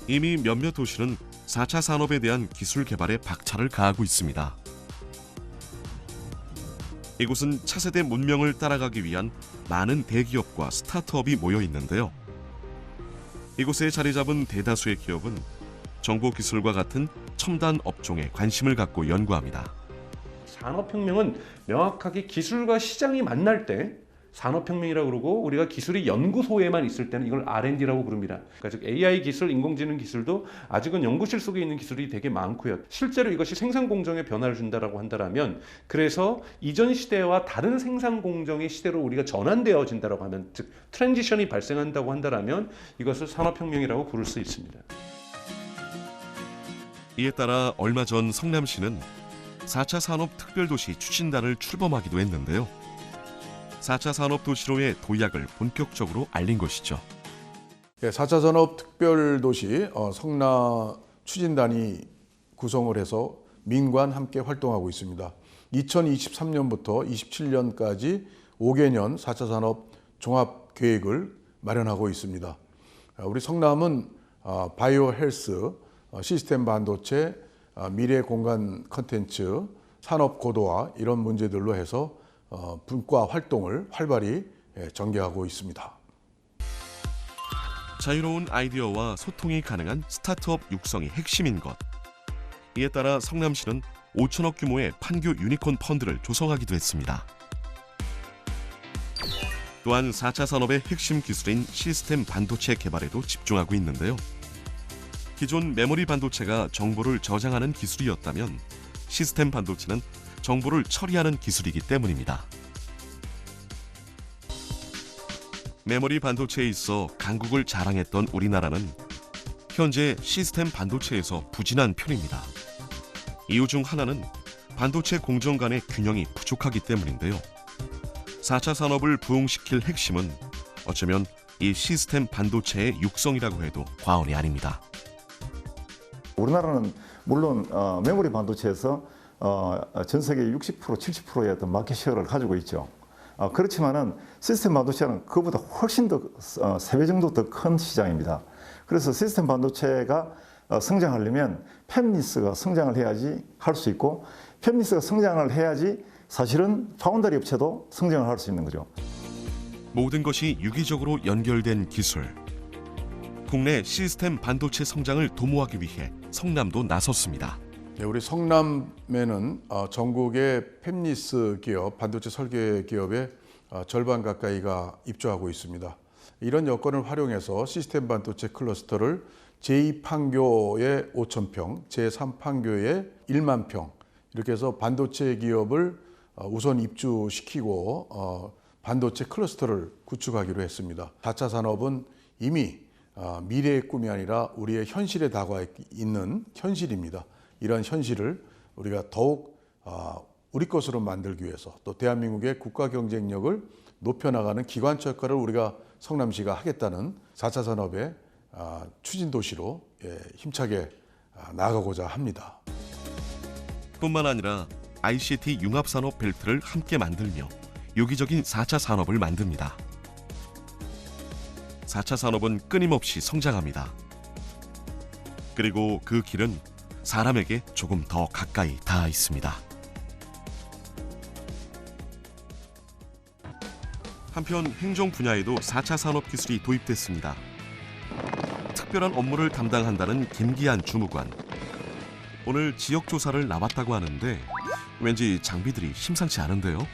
이미 몇몇 도시는 4차 산업에 대한 기술 개발에 박차를 가하고 있습니다. 이곳은 차세대 문명을 따라가기 위한 많은 대기업과 스타트업이 모여 있는데요. 이곳에 자리 잡은 대다수의 기업은 정보기술과 같은 첨단 업종에 관심을 갖고 연구합니다. 산업혁명은 명확하게 기술과 시장이 만날 때 산업혁명이라고 그러고, 우리가 기술이 연구소에만 있을 때는 이걸 R&D라고 부릅니다. 그러니까 즉 AI 기술, 인공지능 기술도 아직은 연구실 속에 있는 기술이 되게 많고요. 실제로 이것이 생산 공정에 변화를 준다라고 한다면, 그래서 이전 시대와 다른 생산 공정의 시대로 우리가 전환되어진다라고 하면, 즉 트랜지션이 발생한다고 한다면 이것을 산업혁명이라고 부를 수 있습니다. 이에 따라 얼마 전 성남시는 4차 산업특별도시 추진단을 출범하기도 했는데요. 4차 산업도시로의 도약을 본격적으로 알린 것이죠. 4차 산업특별도시 성남 추진단이 구성을 해서 민관 함께 활동하고 있습니다. 2023년부터 27년까지 5개년 4차 산업 종합계획을 마련하고 있습니다. 우리 성남은 바이오 헬스, 시스템 반도체, 미래 공간 콘텐츠, 산업 고도화 이런 문제들로 해서 분과 활동을 활발히 전개하고 있습니다. 자유로운 아이디어와 소통이 가능한 스타트업 육성이 핵심인 것. 이에 따라 성남시는 5천억 규모의 판교 유니콘 펀드를 조성하기도 했습니다. 또한 4차 산업의 핵심 기술인 시스템 반도체 개발에도 집중하고 있는데요. 기존 메모리 반도체가 정보를 저장하는 기술이었다면 시스템 반도체는 정보를 처리하는 기술이기 때문입니다. 메모리 반도체에 있어 강국을 자랑했던 우리나라는 현재 시스템 반도체에서 부진한 편입니다. 이유 중 하나는 반도체 공정 간의 균형이 부족하기 때문인데요. 4차 산업을 부흥시킬 핵심은 어쩌면 이 시스템 반도체의 육성이라고 해도 과언이 아닙니다. 우리나라는 물론 메모리 반도체에서 전 세계 60%, 70%의 어떤 마켓 셰어를 가지고 있죠. 그렇지만은 시스템 반도체는 그보다 훨씬 더 3배 정도 더 큰 시장입니다. 그래서 시스템 반도체가 성장하려면 팹리스가 성장을 해야지 할 수 있고, 팹리스가 성장을 해야지 사실은 파운더리 업체도 성장을 할 수 있는 거죠. 모든 것이 유기적으로 연결된 기술. 국내 시스템 반도체 성장을 도모하기 위해 성남도 나섰습니다. 우리 성남에는 전국의 팹리스 기업, 반도체 설계 기업의 절반 가까이가 입주하고 있습니다. 이런 여건을 활용해서 시스템 반도체 클러스터를 제2판교에 5,000평, 제3판교에 1만 평 이렇게 해서 반도체 기업을 우선 입주시키고 반도체 클러스터를 구축하기로 했습니다. 4차 산업은 이미 미래의 꿈이 아니라 우리의 현실에 다가와 있는 현실입니다. 이런 현실을 우리가 더욱 우리 것으로 만들기 위해서, 또 대한민국의 국가 경쟁력을 높여나가는 기관차 역할을 우리가 성남시가 하겠다는 4차 산업의 추진 도시로 힘차게 나아가고자 합니다. 뿐만 아니라 ICT 융합산업 벨트를 함께 만들며 유기적인 4차 산업을 만듭니다. 4차 산업은 끊임없이 성장합니다. 그리고 그 길은 사람에게 조금 더 가까이 닿아 있습니다. 한편 행정 분야에도 4차 산업 기술이 도입됐습니다. 특별한 업무를 담당한다는 김기한 주무관. 오늘 지역 조사를 나왔다고 하는데 왠지 장비들이 심상치 않은데요.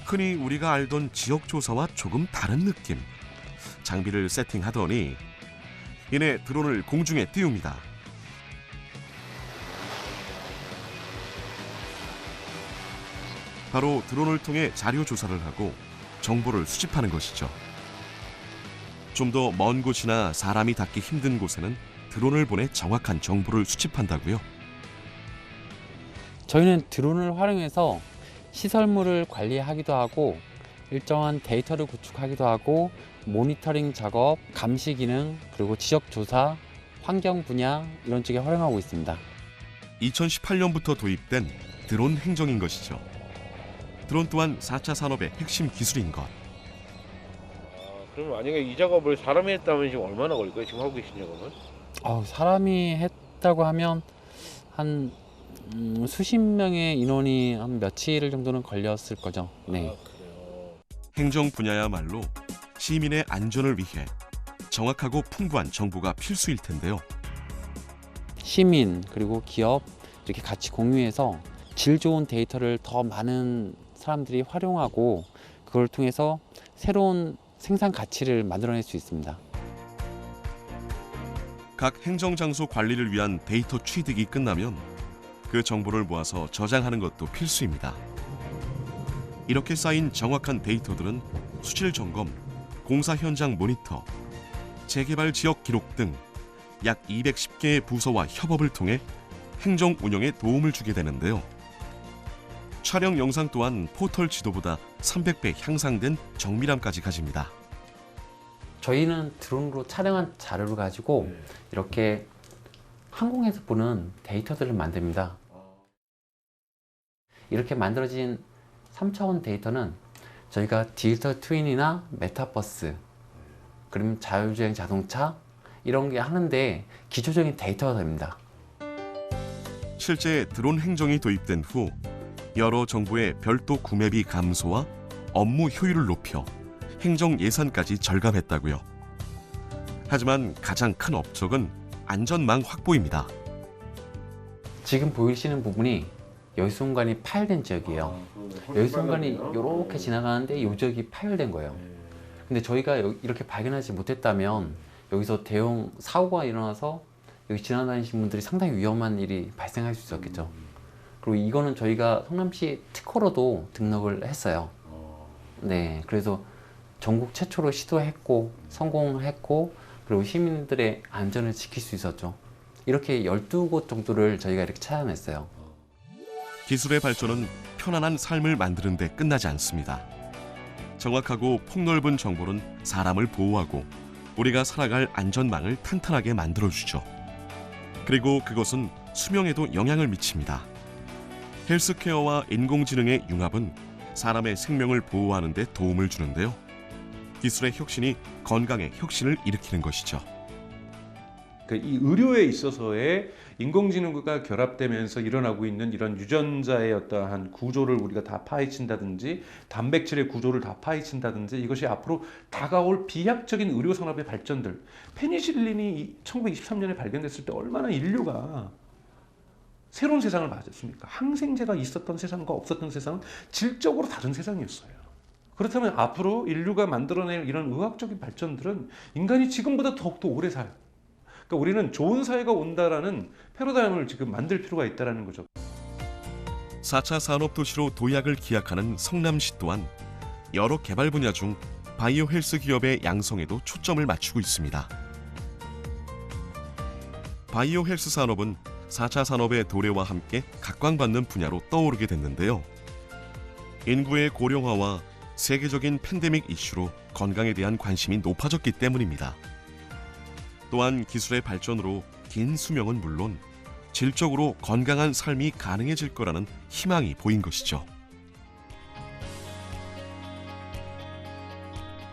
흔히 우리가 알던 지역 조사와 조금 다른 느낌. 장비를 세팅하더니 이내 드론을 공중에 띄웁니다. 바로 드론을 통해 자료 조사를 하고 정보를 수집하는 것이죠. 좀 더 먼 곳이나 사람이 닿기 힘든 곳에는 드론을 보내 정확한 정보를 수집한다고요? 저희는 드론을 활용해서 시설물을 관리하기도 하고 일정한 데이터를 구축하기도 하고 모니터링 작업, 감시 기능, 그리고 지역 조사, 환경 분야 이런 쪽에 활용하고 있습니다. 2018년부터 도입된 드론 행정인 것이죠. 드론 또한 4차 산업의 핵심 기술인 것. 그럼 만약에 이 작업을 사람이 했다면 지금 얼마나 걸릴까요? 지금 하고 계신 작업은? 사람이 했다고 하면 한 수십 명의 인원이 한 며칠 정도는 걸렸을 거죠. 네. 아, 그래요. 행정 분야야말로 시민의 안전을 위해 정확하고 풍부한 정보가 필수일 텐데요. 시민 그리고 기업 이렇게 같이 공유해서 질 좋은 데이터를 더 많은 사람들이 활용하고 그걸 통해서 새로운 생산 가치를 만들어낼 수 있습니다. 각 행정장소 관리를 위한 데이터 취득이 끝나면 그 정보를 모아서 저장하는 것도 필수입니다. 이렇게 쌓인 정확한 데이터들은 수질 점검, 공사 현장 모니터, 재개발 지역 기록 등 약 210개의 부서와 협업을 통해 행정 운영에 도움을 주게 되는데요. 촬영 영상 또한 포털 지도보다 300배 향상된 정밀함까지 가집니다. 저희는 드론으로 촬영한 자료를 가지고 이렇게 항공에서 보는 데이터들을 만듭니다. 이렇게 만들어진 3차원 데이터는 저희가 디지털 트윈이나 메타버스, 그러면 자율주행 자동차 이런 게 하는데 기초적인 데이터가 됩니다. 실제 드론 행정이 도입된 후 여러 정부의 별도 구매비 감소와 업무 효율을 높여 행정 예산까지 절감했다고요. 하지만 가장 큰 업적은 안전망 확보입니다. 지금 보이시는 부분이 여기순간이 파열된 지역이에요. 여기순간이 이렇게 지나가는데 이 지역이 파열된 거예요. 근데 저희가 이렇게 발견하지 못했다면 여기서 대형 사고가 일어나서 여기 지나다니신 분들이 상당히 위험한 일이 발생할 수 있었겠죠. 그리고 이거는 저희가 성남시 특허로도 등록을 했어요. 네, 그래서 전국 최초로 시도했고 성공했고 그리고 시민들의 안전을 지킬 수 있었죠. 이렇게 12곳 정도를 저희가 이렇게 찾아냈어요. 기술의 발전은 편안한 삶을 만드는 데 끝나지 않습니다. 정확하고 폭넓은 정보는 사람을 보호하고 우리가 살아갈 안전망을 탄탄하게 만들어주죠. 그리고 그것은 수명에도 영향을 미칩니다. 헬스케어와 인공지능의 융합은 사람의 생명을 보호하는 데 도움을 주는데요. 기술의 혁신이 건강의 혁신을 일으키는 것이죠. 이 의료에 있어서의 인공지능과 결합되면서 일어나고 있는 이런 유전자의 어떠한 구조를 우리가 다 파헤친다든지 단백질의 구조를 다 파헤친다든지 이것이 앞으로 다가올 비약적인 의료 산업의 발전들, 페니실린이 1923년에 발견됐을 때 얼마나 인류가 새로운 세상을 맞았습니까? 항생제가 있었던 세상과 없었던 세상은 질적으로 다른 세상이었어요. 그렇다면 앞으로 인류가 만들어낼 이런 의학적인 발전들은 인간이 지금보다 더욱더 오래 살아요. 그러니까 우리는 좋은 사회가 온다라는 패러다임을 지금 만들 필요가 있다는 거죠. 4차 산업도시로 도약을 기약하는 성남시 또한 여러 개발 분야 중 바이오 헬스 기업의 양성에도 초점을 맞추고 있습니다. 바이오 헬스 산업은 4차 산업의 도래와 함께 각광받는 분야로 떠오르게 됐는데요. 인구의 고령화와 세계적인 팬데믹 이슈로 건강에 대한 관심이 높아졌기 때문입니다. 또한 기술의 발전으로 긴 수명은 물론 질적으로 건강한 삶이 가능해질 거라는 희망이 보인 것이죠.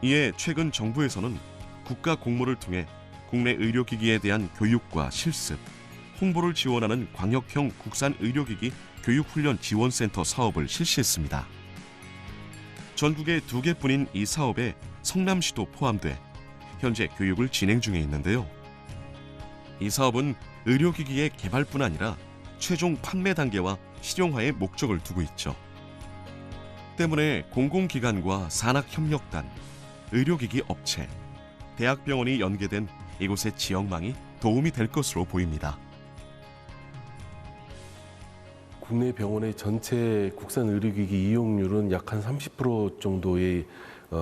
이에 최근 정부에서는 국가 공모를 통해 국내 의료기기에 대한 교육과 실습, 홍보를 지원하는 광역형 국산 의료기기 교육훈련 지원센터 사업을 실시했습니다. 전국에 2개뿐인 이 사업에 성남시도 포함돼 현재 교육을 진행 중에 있는데요. 이 사업은 의료기기의 개발뿐 아니라 최종 판매 단계와 실용화의 목적을 두고 있죠. 때문에 공공기관과 산학협력단, 의료기기 업체, 대학병원이 연계된 이곳의 지역망이 도움이 될 것으로 보입니다. 국내 병원의 전체 국산 의료기기 이용률은 약 한 30% 정도에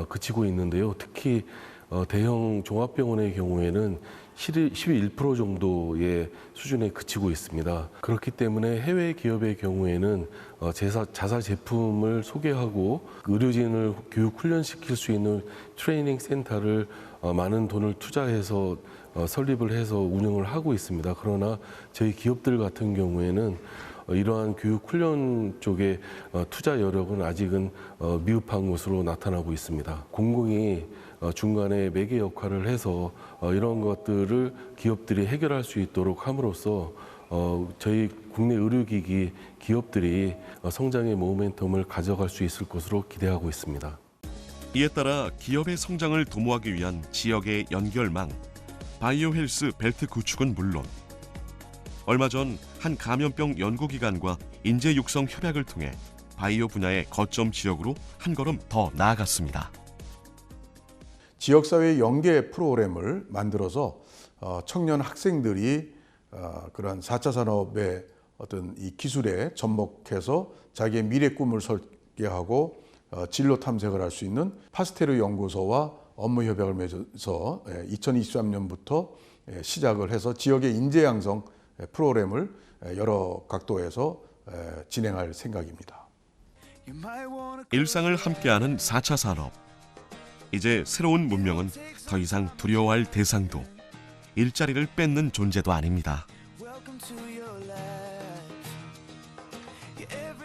그치고 있는데요. 특히 대형 종합병원의 경우에는 11% 정도의 수준에 그치고 있습니다. 그렇기 때문에 해외 기업의 경우에는 자사 제품을 소개하고 의료진을 교육 훈련시킬 수 있는 트레이닝 센터를 많은 돈을 투자해서 설립을 해서 운영을 하고 있습니다. 그러나 저희 기업들 같은 경우에는 이러한 교육 훈련 쪽에 투자 여력은 아직은 미흡한 것으로 나타나고 있습니다. 공공이 중간에 매개 역할을 해서 이런 것들을 기업들이 해결할 수 있도록 함으로써 저희 국내 의료기기 기업들이 성장의 모멘텀을 가져갈 수 있을 것으로 기대하고 있습니다. 이에 따라 기업의 성장을 도모하기 위한 지역의 연결망, 바이오 헬스 벨트 구축은 물론 얼마 전 한 감염병 연구기관과 인재 육성 협약을 통해 바이오 분야의 거점 지역으로 한 걸음 더 나아갔습니다. 지역사회 연계 프로그램을 만들어서 청년 학생들이 그런 4차 산업의 어떤 이 기술에 접목해서 자기의 미래 꿈을 설계하고 진로 탐색을 할 수 있는 파스테르 연구소와 업무 협약을 맺어서 2023년부터 시작을 해서 지역의 인재 양성 프로그램을 여러 각도에서 진행할 생각입니다. 일상을 함께하는 4차 산업. 이제 새로운 문명은 더 이상 두려워할 대상도 일자리를 뺏는 존재도 아닙니다.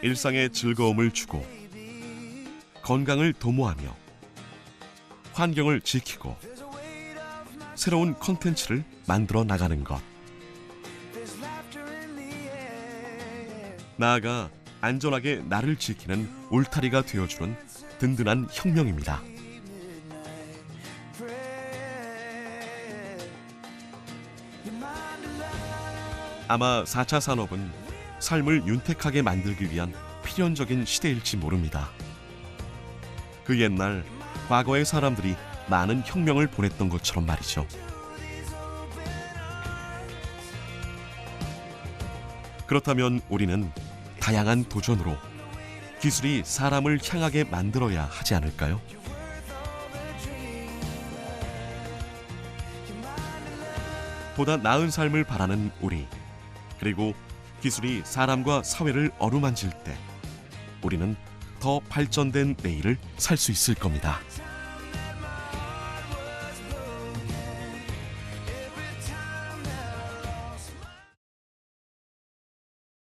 일상의 즐거움을 주고 건강을 도모하며 환경을 지키고 새로운 콘텐츠를 만들어 나가는 것. 나아가 안전하게 나를 지키는 울타리가 되어주는 든든한 혁명입니다. 아마 4차 산업은 삶을 윤택하게 만들기 위한 필연적인 시대일지 모릅니다. 그 옛날 과거의 사람들이 많은 혁명을 보냈던 것처럼 말이죠. 그렇다면 우리는 다양한 도전으로 기술이 사람을 향하게 만들어야 하지 않을까요? 보다 나은 삶을 바라는 우리, 그리고 기술이 사람과 사회를 어루만질 때 우리는 더 발전된 내일을 살 수 있을 겁니다.